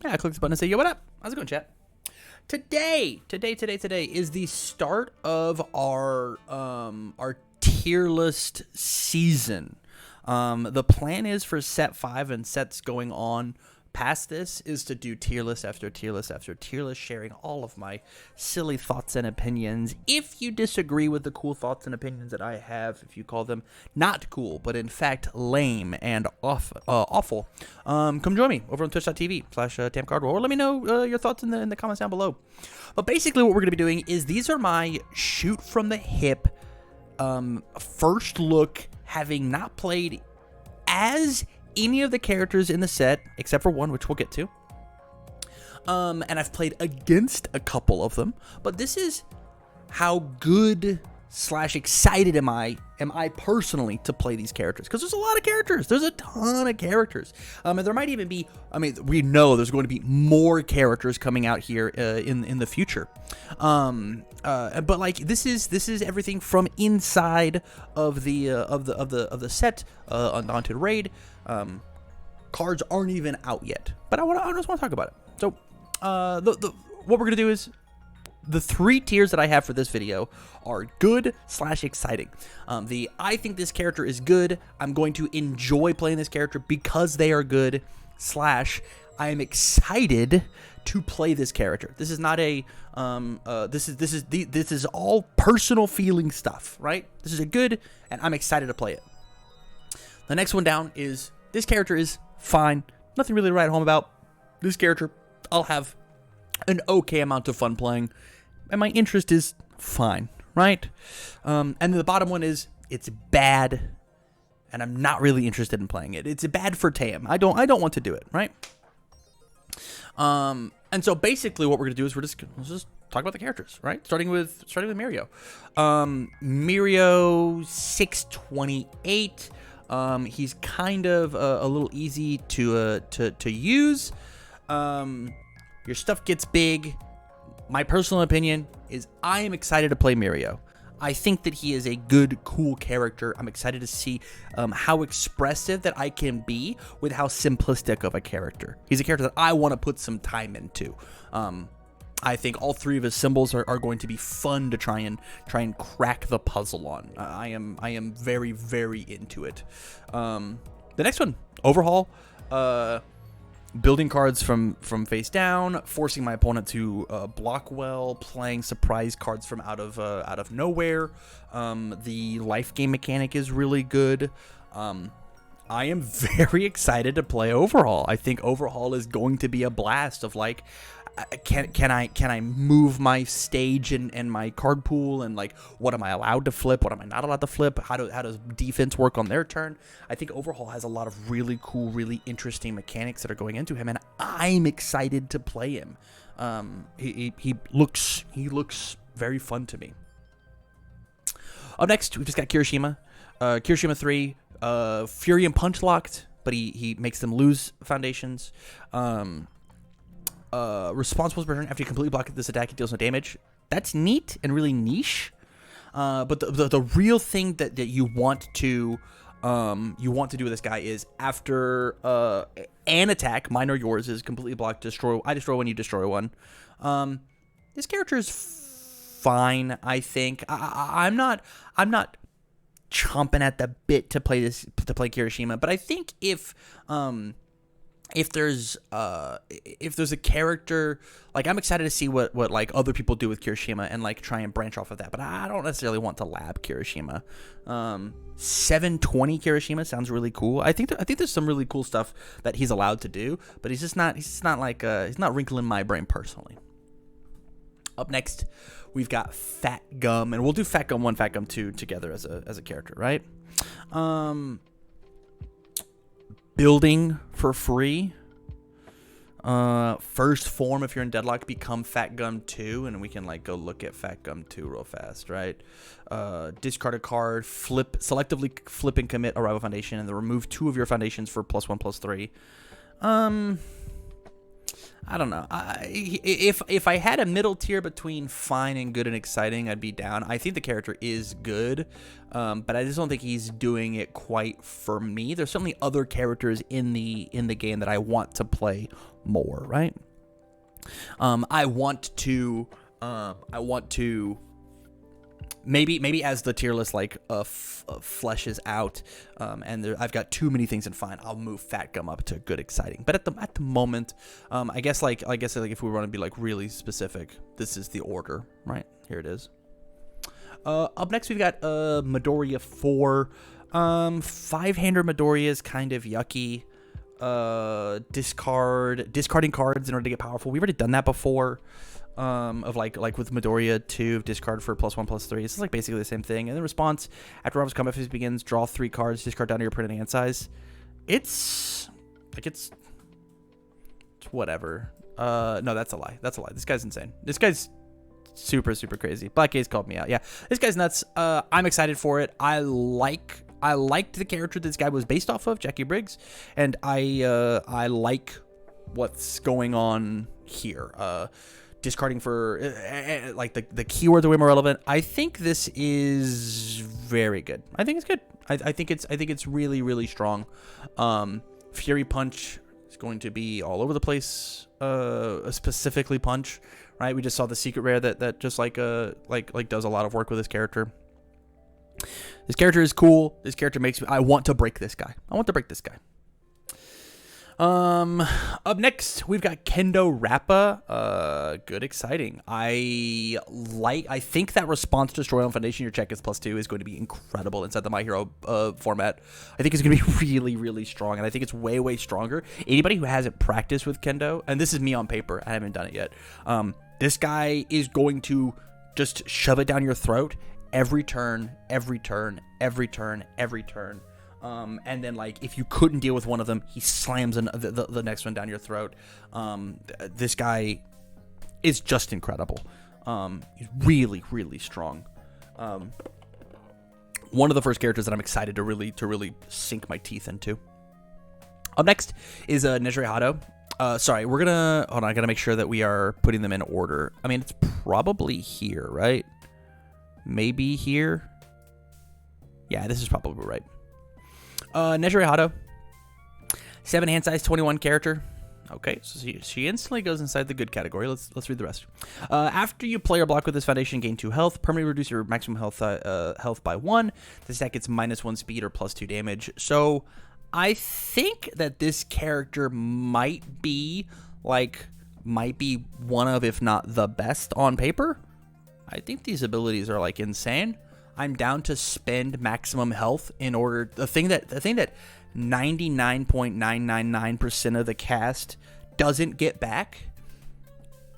Yeah, click this button and say, yo, what up? How's it going, chat? Today is the start of our tier list season. The plan is for set 5 and sets going on past this is to do tier list after tier list after tier list, sharing all of my silly thoughts and opinions. If you disagree with the cool thoughts and opinions that I have, if you call them not cool, but in fact lame and awful, come join me over on twitch.tv/TamCardwell, or let me know your thoughts in the comments down below. But basically what we're going to be doing is these are my shoot from the hip first look, having not played as any of the characters in the set, except for one, which we'll get to. And I've played against a couple of them, but this is how good / excited am I personally to play these characters, because there's a lot of characters. There's a ton of characters, and there might even be, I mean, we know there's going to be more characters coming out here in the future. But like this is everything from inside of the set on the Haunted Raid. Cards aren't even out yet, but I just want to talk about it. So what we're gonna do is, the 3 tiers that I have for this video are good / exciting. I think this character is good. I'm going to enjoy playing this character because they are good / I am excited to play this character. This is not a this is all personal feeling stuff, right? This is a good, and I'm excited to play it. The next one down is, this character is fine. Nothing really to write home about. This character, I'll have an okay amount of fun playing, and my interest is fine, right? And then the bottom one is, it's bad, and I'm not really interested in playing it. It's bad for Tam. I don't want to do it, right? And so basically what we're gonna do is let's just talk about the characters, right? Starting with Mirio. Mirio 628. He's kind of a little easy to use. Your stuff gets big. My personal opinion is I am excited to play Mirio. I think that he is a good, cool character. I'm excited to see how expressive that I can be with how simplistic of a character. He's a character that I want to put some time into. I think all 3 of his symbols are going to be fun to try and crack the puzzle on. I am very, very into it. The next one, Overhaul. Building cards from face down, forcing my opponent to block well, playing surprise cards from out of nowhere. The life game mechanic is really good. I am very excited to play Overhaul. I think Overhaul is going to be a blast of like, can I move my stage and my card pool, and like, what am I allowed to flip, what am I not allowed to flip, how does defense work on their turn? I think Overhaul has a lot of really cool, really interesting mechanics that are going into him, and I'm excited to play him. He looks very fun to me. Up next, we've just got Kirishima. Kirishima 3, Fury and Punch locked, but he makes them lose foundations. Responsible per turn after you completely block this attack, it deals no damage. That's neat and really niche. But the real thing that you want to do with this guy is, after an attack, mine or yours, is completely blocked, I destroy one, you destroy one. This character is fine, I think. I'm not chomping at the bit to play Kirishima, but I think if there's a character, like, I'm excited to see what like other people do with Kirishima and like try and branch off of that, but I don't necessarily want to lab Kirishima. 720 Kirishima sounds really cool. I think there's some really cool stuff that he's allowed to do, but he's not wrinkling my brain personally. Up next, we've got Fat Gum, and we'll do Fat Gum 1, Fat Gum 2 together as a character, right? Building for free. First form, if you're in Deadlock, become Fat Gum 2, and we can like go look at Fat Gum 2 real fast, right? Discard a card, selectively flip and commit a rival foundation, and then remove 2 of your foundations for +1/+3. I don't know. If I had a middle tier between fine and good and exciting, I'd be down. I think the character is good, but I just don't think he's doing it quite for me. There's certainly other characters in the game that I want to play more, right? I want to maybe as the tier list fleshes out, and I've got too many things in fine, I'll move Fat Gum up to good exciting. But at the moment, I guess if we want to be like really specific, this is the order, right? Here it is. Up next we've got Midori 4. 5-hander Midori is kind of yucky. Discarding cards in order to get powerful. We've already done that before. Of like with Midoriya 2, discard for +1/+3. This is like basically the same thing. And the response after Rob's combat phase begins, draw 3 cards, discard down to your printed hand size. It's whatever. No, that's a lie. This guy's insane. This guy's super crazy. Black Ace called me out. Yeah, this guy's nuts. I'm excited for it. I liked the character this guy was based off of, Jackie Briggs, and I like what's going on here. Discarding for like the keywords are way more relevant. I think this is very good. I think it's good. I think it's really strong. Fury Punch is going to be all over the place. Specifically Punch, right? We just saw the secret rare that just like does a lot of work with this character. This character is cool. This character makes me. I want to break this guy. Up next, we've got Kendo Rappa. Good, exciting. I think that response to Destroy on Foundation, your check is +2, is going to be incredible inside the My Hero format. I think it's going to be really strong, and I think it's way stronger. Anybody who hasn't practiced with Kendo, and this is me on paper, I haven't done it yet, this guy is going to just shove it down your throat every turn. And then, like, if you couldn't deal with one of them, he slams the next one down your throat. This guy is just incredible. He's really strong. One of the first characters that I'm excited to really sink my teeth into. Up next is Naturiato. Sorry, we're gonna hold on. I gotta make sure that we are putting them in order. I mean, it's probably here, right? Maybe here. Yeah, this is probably right. Naturiato, 7 hand size, 21 character. Okay, so she instantly goes inside the good category. Let's read the rest. After you play or block with this foundation, gain 2 health. Permanently reduce your maximum health by 1. This attack gets -1 speed or +2 damage. So I think that this character might be one of, if not the best on paper. I think these abilities are like insane. I'm down to spend maximum health in order. The thing that 99.999% of the cast doesn't get back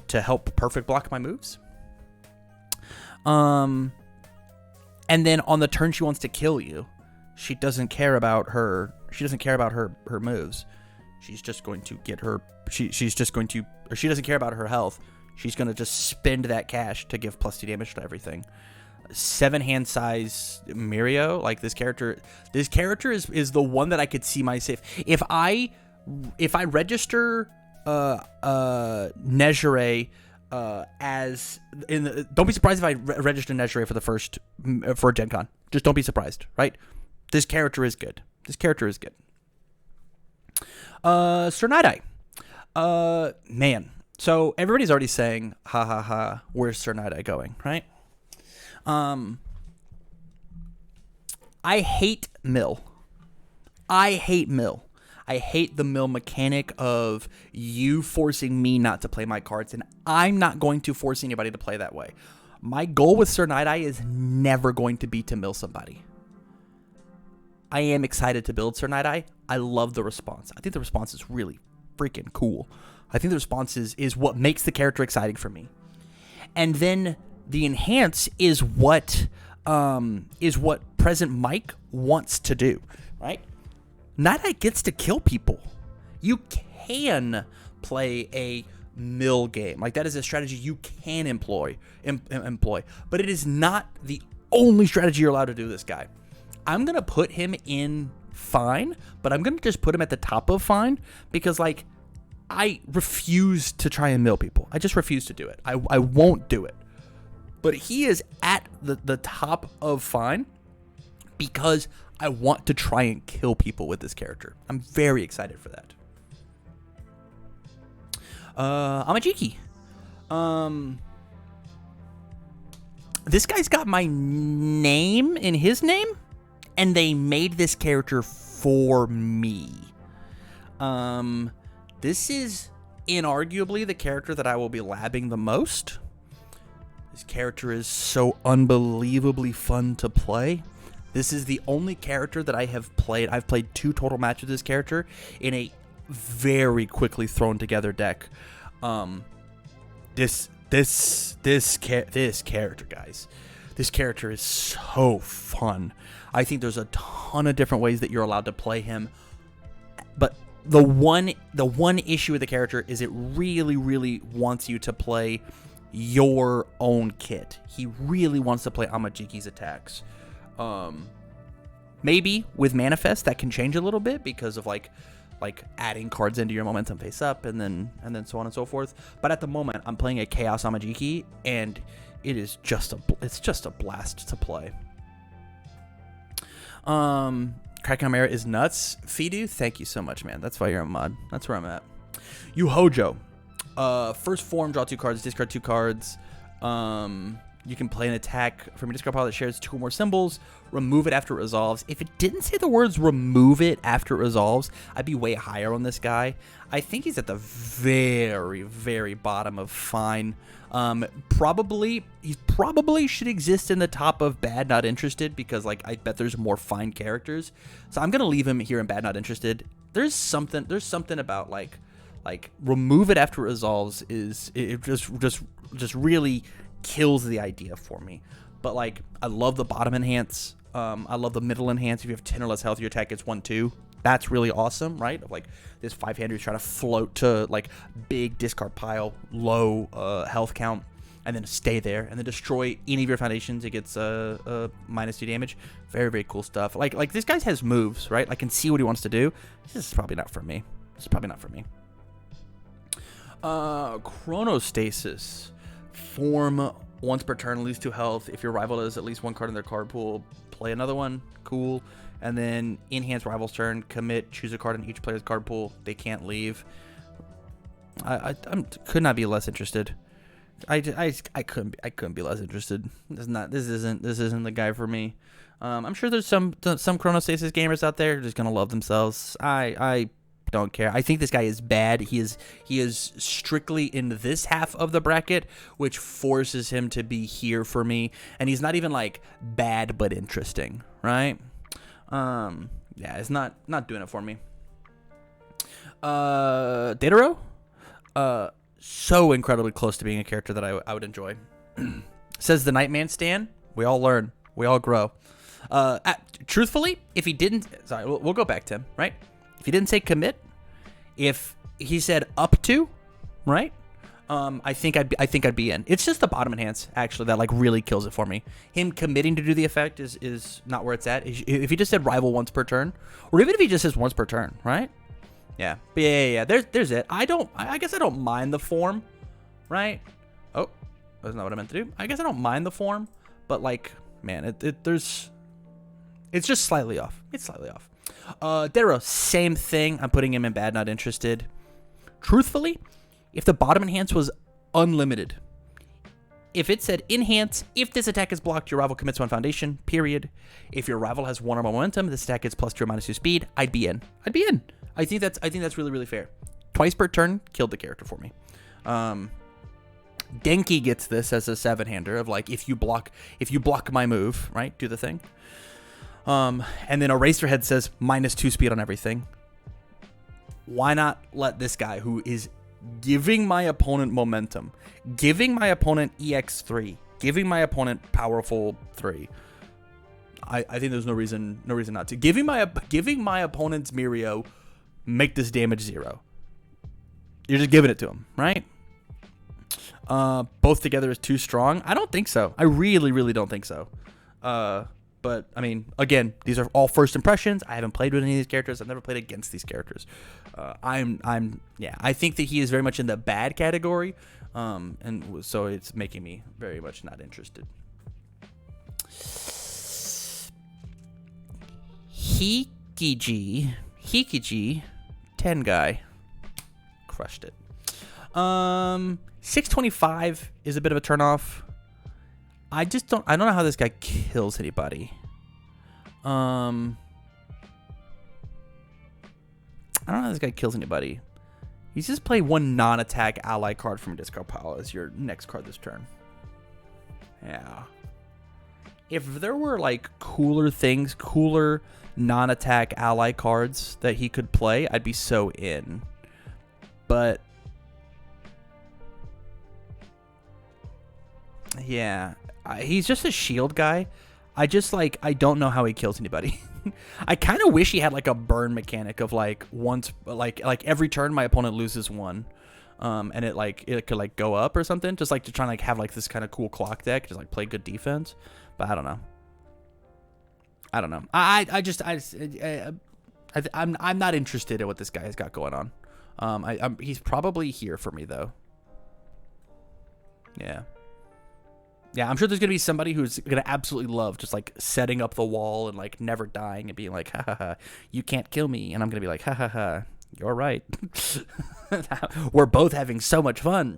to help perfect block my moves. And then on the turn she wants to kill you, she doesn't care about her. She doesn't care about her moves. She's just going to get her. She's just going to. Or she doesn't care about her health. She's going to just spend that cash to give +2 damage to everything. 7 hand size Mirio, like this character is the one that I could see myself. If I register Nejire as in the, don't be surprised if I register Nejire for Gen Con. Just don't be surprised, right? This character is good. Sir Night Eye. Man. So everybody's already saying, ha ha ha, where's Sir Night Eye going, right? I hate mill. I hate the mill mechanic of you forcing me not to play my cards, and I'm not going to force anybody to play that way. My goal with Sir Night Eye is never going to be to mill somebody. I am excited to build Sir Night Eye. I love the response. I think the response is really freaking cool. I think the response is what makes the character exciting for me. And then the enhance is what President Mike wants to do, right? Night Eye gets to kill people. You can play a mill game. Like, that is a strategy you can employ, but it is not the only strategy you're allowed to do this guy. I'm going to put him in fine, but I'm going to just put him at the top of fine because, like, I refuse to try and mill people. I just refuse to do it. I won't do it. But he is at the top of fine because I want to try and kill people with this character. I'm very excited for that. Amajiki. This guy's got my name in his name, and they made this character for me. This is inarguably the character that I will be labbing the most. This character is so unbelievably fun to play. This is the only character that I have played. I've played 2 total matches with this character in a very quickly thrown together deck. This character, guys. This character is so fun. I think there's a ton of different ways that you're allowed to play him. But the one issue with the character is it really, really wants you to play your own kit. He really wants to play Amajiki's attacks. Maybe with Manifest that can change a little bit because of like adding cards into your momentum face up and then so on and so forth. But at the moment, I'm playing a Chaos Amajiki, and it is just a blast to play. Cracking Chimera is nuts. Fidu, thank you so much, man. That's why you're a mod. That's where I'm at. You Hojo. First form, draw 2 cards, discard 2 cards. You can play an attack from your discard pile that shares 2 or more symbols. Remove it after it resolves. If it didn't say the words remove it after it resolves, I'd be way higher on this guy. I think he's at the very, very bottom of fine. He probably should exist in the top of bad, not interested, because like I bet there's more fine characters. So I'm gonna leave him here in bad, not interested. There's something about like remove it after it resolves it just really kills the idea for me. But like I love the bottom enhance. I love the middle enhance. If you have 10 or less health, your attack gets 1/2. That's really awesome, right? Of like this 5-hander who's trying to float to like big discard pile, low health count, and then stay there, and then destroy any of your foundations. It gets -2 damage. Very, very cool stuff. Like this guy has moves, right? I can see what he wants to do. This is probably not for me. Chronostasis. Form once per turn, lose 2 health. If your rival has at least 1 card in their card pool, play another one. Cool. And then enhance rival's turn, commit, choose a card in each player's card pool. They can't leave. I could not be less interested. I couldn't be less interested. This isn't the guy for me. I'm sure there's some Chronostasis gamers out there who are just gonna love themselves. I don't care. I think this guy is bad. He is strictly in this half of the bracket, which forces him to be here for me. And he's not even like bad but interesting, right? Yeah, it's not doing it for me. Datarow, so incredibly close to being a character that I would enjoy. Says the Nightman Stan. We all learn. We all grow. Truthfully, if he didn't, sorry, we'll go back to him, right? If he didn't say commit, if he said up to, right? I think I'd be in. It's just the bottom enhance actually that like really kills it for me. Him committing to do the effect is not where it's at. If he just said rival once per turn, or even if he just says once per turn, right? Yeah. But yeah. There's it. I guess I don't mind the form, right? Oh, that's not what I meant to do. I guess I don't mind the form, but like, man, it's just slightly off. It's slightly off. Datarow, same thing. I'm putting him in bad, not interested. Truthfully, if the bottom enhance was unlimited, if it said enhance, if this attack is blocked, your rival commits 1 foundation, period. If your rival has 1 or more momentum, this attack gets +2 or -2 speed, I'd be in. I think that's really, really fair. Twice per turn, killed the character for me. Denki gets this as a 7-hander of like, if you block my move, right? Do the thing. And then Eraserhead says -2 speed on everything. Why not let this guy who is giving my opponent momentum, giving my opponent EX3, giving my opponent powerful 3? I think there's no reason not to. Giving my opponent's Mirio, make this damage 0. You're just giving it to him, right? Both together is too strong. I don't think so. I really, really don't think so. But I mean, again, these are all first impressions. I haven't played with any of these characters. I've never played against these characters. I think that he is very much in the bad category, and so it's making me very much not interested. Hikiji, 10 guy, crushed it. 625 is a bit of a turnoff. I don't know how this guy kills anybody. I don't know how this guy kills anybody. He's just play one non-attack ally card from a discard pile as your next card this turn. Yeah. If there were like cooler things, cooler non-attack ally cards that he could play, I'd be so in. But yeah, he's just a shield guy. I don't know how he kills anybody. I kind of wish he had like a burn mechanic of like once, like every turn my opponent loses one, and it could like go up or something, just like to try and like have like this kind of cool clock deck, just like play good defense. But I don't know. I'm not interested in what this guy has got going on. He's probably here for me though. Yeah. Yeah, I'm sure there's going to be somebody who's going to absolutely love just, like, setting up the wall and, like, never dying and being like, ha, ha, ha, you can't kill me. And I'm going to be like, ha, ha, ha, you're right. We're both having so much fun.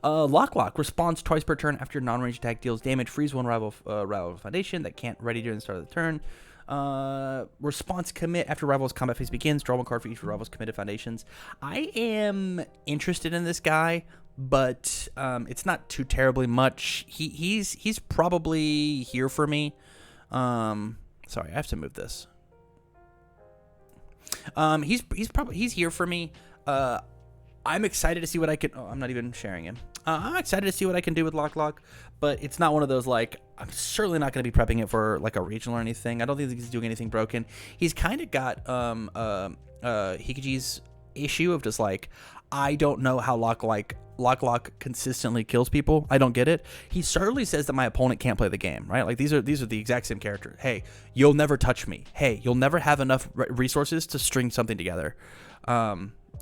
Locklock. Responds twice per turn after non-range attack deals damage. Freeze one rival foundation that can't ready during the start of the turn. Response commit after rival's combat phase begins. Draw one card for each rival's committed foundations. I am interested in this guy, but it's not too terribly much. He's probably here for me. Sorry, I have to move this. He's here for me. I'm excited to see what I can. Oh, I'm not even sharing him. I'm excited to see what I can do with Locklock, but it's not one of those like I'm certainly not going to be prepping it for like a regional or anything. I don't think he's doing anything broken. He's kind of got Hikiji's issue of just like I don't know how Locklock consistently kills people. I don't get it. He certainly says that my opponent can't play the game, right? Like these are the exact same characters. Hey, you'll never touch me. Hey, you'll never have enough resources to string something together.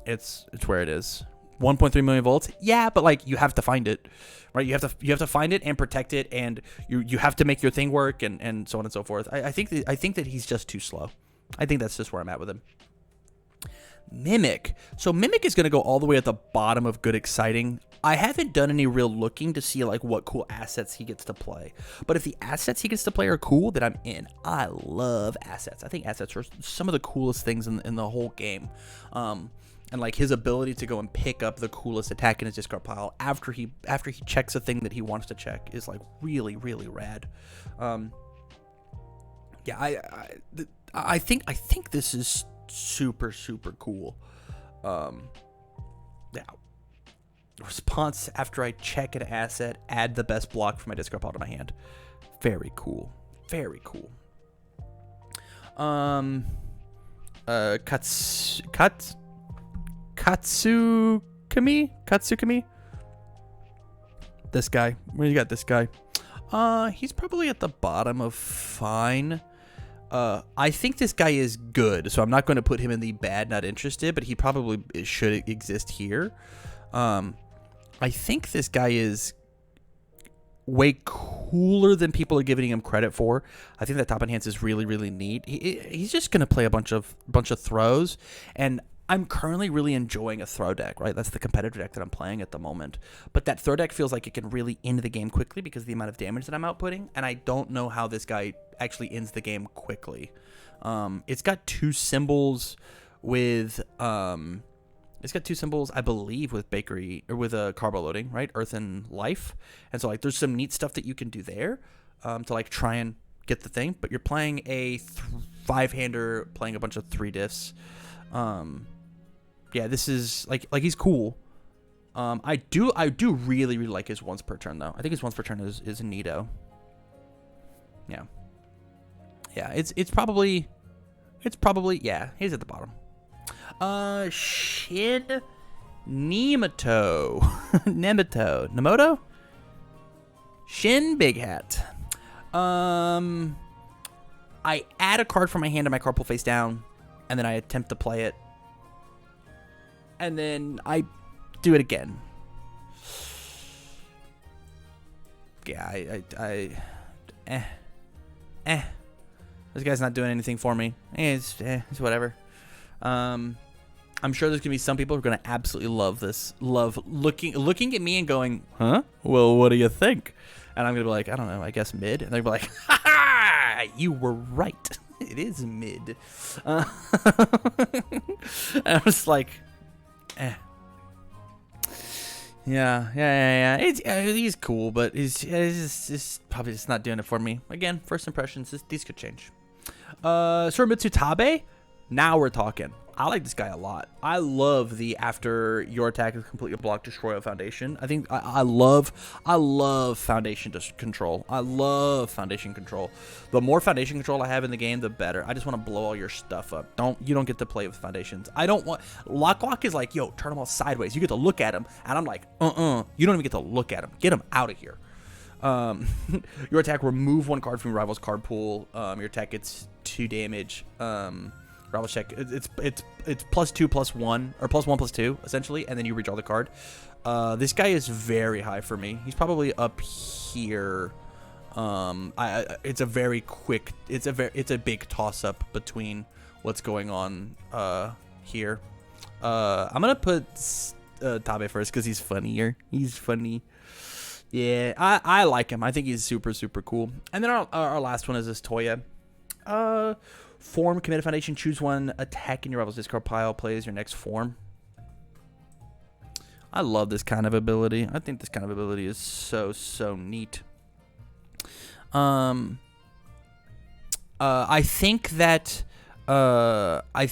It's where it is. 1.3 million volts. Yeah, but like you have to find it, right? You have to find it and protect it, and you have to make your thing work, and so on and so forth. I think that he's just too slow. I think that's just where I'm at with him. Mimic. So Mimic is going to go all the way at the bottom of good exciting. I haven't done any real looking to see like what cool assets he gets to play. But if the assets he gets to play are cool, then I'm in. I love assets. I think assets are some of the coolest things in the whole game. And like his ability to go and pick up the coolest attack in his discard pile after he checks a thing that he wants to check is like really, really rad. Yeah, I think this is super, super cool. Yeah. Response after I check an asset, add the best block from my discard pile to my hand. Very cool. Very cool. Katsukami? This guy. Where you got this guy? He's probably at the bottom of fine. I think this guy is good, so I'm not going to put him in the bad, not interested, but he probably should exist here. I think this guy is way cooler than people are giving him credit for. I think that top enhance is really, really neat. He's just going to play a bunch of throws, and I'm currently really enjoying a throw deck, right? That's the competitive deck that I'm playing at the moment. But that throw deck feels like it can really end the game quickly because of the amount of damage that I'm outputting, and I don't know how this guy actually ends the game quickly. It's got two symbols with I believe, with bakery or with a carbo loading, right? Earth and life. And so like there's some neat stuff that you can do there to like try and get the thing, but you're playing a 5-hander playing a bunch of 3 diffs. Yeah, this is like he's cool. I do really, really like his once per turn though. I think his once per turn is neato. Yeah. Yeah, it's probably yeah, he's at the bottom. Shin Nemoto. Nemoto? Shin Big Hat. I add a card from my hand to my card pool face down, and then I attempt to play it, and then I do it again. Yeah, this guy's not doing anything for me. It's whatever. I'm sure there's gonna be some people who are gonna absolutely love this, love looking at me and going, huh? Well, what do you think? And I'm gonna be like, I don't know, I guess mid. And they're gonna be like, ha ha, you were right. It is mid. And I was like, yeah. He's cool, but he's probably just not doing it for me. Again, first impressions, these could change. Suramitsu Tabe, now we're talking. I like this guy a lot. I love the after your attack is completely blocked, destroy a foundation. I think I love foundation control. I love foundation control. The more foundation control I have in the game, the better. I just want to blow all your stuff up. You don't get to play with foundations. I don't want Locklock is like, yo, turn them all sideways. You get to look at them, and I'm like, you don't even get to look at them. Get them out of here. Your attack, remove one card from your rival's card pool. Your attack gets 2 damage. Rival check. It's +2/+1 or +1/+2 essentially, and then you redraw the card. This guy is very high for me. He's probably up here. It's a very quick. It's a big toss up between what's going on here. I'm gonna put Tabe first because he's funnier. He's funny. Yeah, I like him. I think he's super cool. And then our last one is this Toya. Form, commit a foundation, choose one attack in your rival's discard pile, play as your next form. I love this kind of ability. I think this kind of ability is so neat. I think that I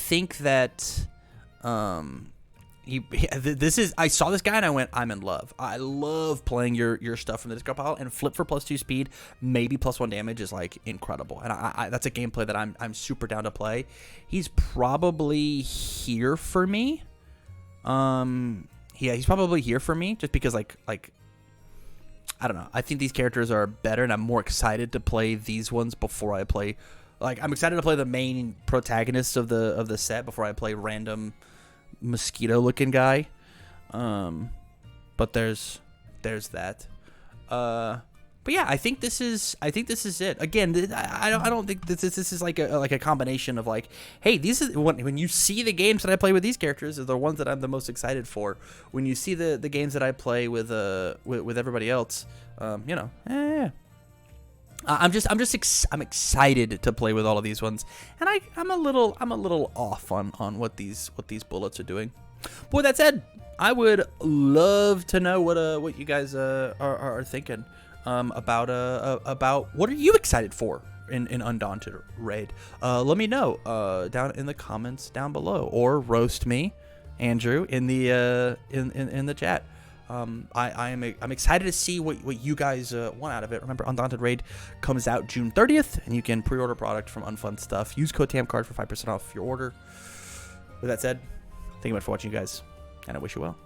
saw this guy and I went, I'm in love. I love playing your stuff from the discard pile, and flip for +2 speed, maybe +1 damage is like incredible. And I that's a gameplay that I'm super down to play. He's probably here for me. Yeah, he's probably here for me just because like I don't know. I think these characters are better, and I'm more excited to play these ones before I play. Like, I'm excited to play the main protagonists of the set before I play random mosquito looking guy. But there's that. But yeah, I think this is it. Again, I don't think this is like a combination of like, hey, these is when you see the games that I play with these characters are the ones that I'm the most excited for. When you see the games that I play with everybody else, yeah. I'm excited to play with all of these ones, and I'm a little off on what these bullets are doing. But with that said, I would love to know what you guys are thinking about what are you excited for in Undaunted Raid. Let me know down in the comments down below, or roast me, Andrew, in the chat. I'm excited to see what you guys want out of it. Remember, Undaunted Raid comes out June 30th, and you can pre-order product from Unfun Stuff. Use code TamCard for 5% off your order. With that said, thank you much for watching, you guys, and I wish you well.